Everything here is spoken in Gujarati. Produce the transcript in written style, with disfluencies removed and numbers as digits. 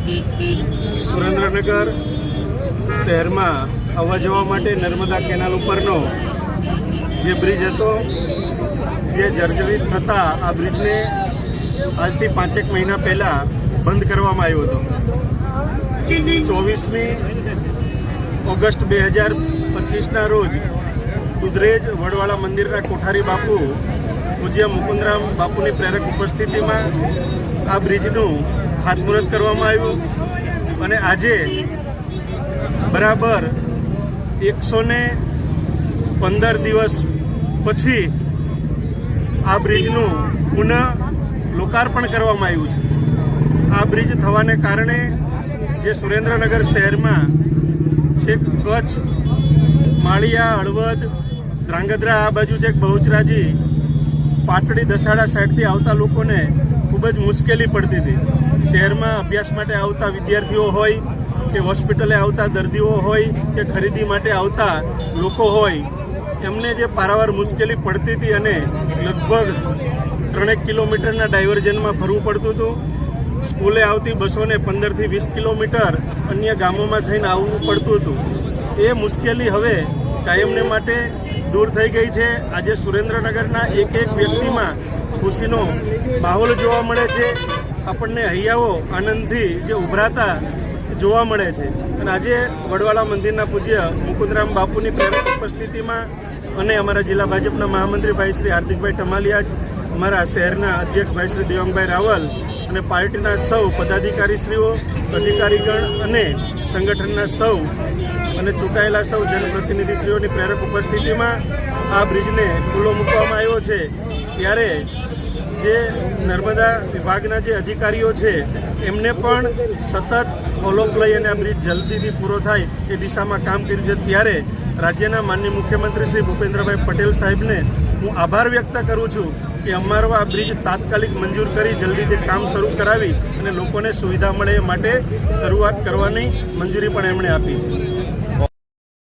સુરેન્દ્રનગર શહેરમાં આવવા જવા માટે નર્મદા કેનાલ ઉપરનો જે બ્રિજ હતો, જે જર્જરિત થતાં આ બ્રિજને આજથી 5 મહિના પહેલાં બંધ કરવામાં આવ્યો હતો. 24મી ઓગસ્ટ 2025ના રોજ દુધરેજ વડવાળા મંદિરના કોઠારી બાપુ પૂજ્ય મુકુંદરામ બાપુની પ્રેરક ઉપસ્થિતિમાં આ બ્રિજનું ખાતમુહૂર્ત કરવામાં આવ્યું અને આજે બરાબર 115 દિવસ પછી આ બ્રિજનું પુનઃ લોકાર્પણ કરવામાં આવ્યું છે. આ બ્રિજ થવાને કારણે જે સુરેન્દ્રનગર શહેરમાં છેક કચ્છ, માળિયા, હળવદ, ધ્રાંગધ્રા આ બાજુ છેક બહુચરાજી, પાટડી, દસાડા સાઈડથી આવતા લોકોને ખૂબ જ મુશ્કેલી પડતી હતી. શહેરમાં અભ્યાસ માટે આવતા વિદ્યાર્થીઓ હોય કે હોસ્પિટલે આવતા દર્દીઓ હોય કે ખરીદી માટે આવતા લોકો હોય, એમને જે પારાવાર મુશ્કેલી પડતી હતી અને લગભગ 3 કિલોમીટરના ડાયવર્ઝનમાં ફરવું પડતું હતું. સ્કૂલે આવતી બસોને 15થી 20 કિલોમીટર અન્ય ગામોમાં થઈને આવવું પડતું હતું. એ મુશ્કેલી હવે કાયમને માટે દૂર થઈ ગઈ છે. આજે સુરેન્દ્રનગરના એક વ્યક્તિમાં ખુશીનો માહોલ જોવા મળે છે. આપણને હૈયાઓ આનંદથી જે ઉભરાતા જોવા મળે છે. અને આજે વડવાળા મંદિરના પૂજ્ય મુકુંદરામ બાપુની પ્રેરક ઉપસ્થિતિમાં અને અમારા જિલ્લા ભાજપના મહામંત્રી ભાઈ શ્રી હાર્દિકભાઈ ટમાલિયા, અમારા શહેરના અધ્યક્ષ ભાઈ શ્રી દેવાંગભાઈ રાવલ અને પાર્ટીના સૌ પદાધિકારીશ્રીઓ, અધિકારીગણ અને સંગઠનના સૌ અને ચૂંટાયેલા સૌ જનપ્રતિનિધિશ્રીઓની પ્રેરક ઉપસ્થિતિમાં આ બ્રિજને ખુલ્લો મૂકવામાં આવ્યો છે. ત્યારે જે નર્મદા વિભાગના જે અધિકારીઓ છે એમને પણ સતત ફોલોઅપ લઈ અને આ બ્રિજ જલ્દીથી પૂરો થાય એ દિશામાં કામ કર્યું છે. ત્યારે રાજ્યના માનનીય મુખ્યમંત્રી શ્રી ભૂપેન્દ્રભાઈ પટેલ સાહેબને હું આભાર વ્યક્ત કરું છું કે અમારો આ બ્રિજ તાત્કાલિક મંજૂર કરી જલ્દીથી કામ શરૂ કરાવી અને લોકોને સુવિધા મળે એ માટે શરૂઆત કરવાની મંજૂરી પણ એમણે આપી.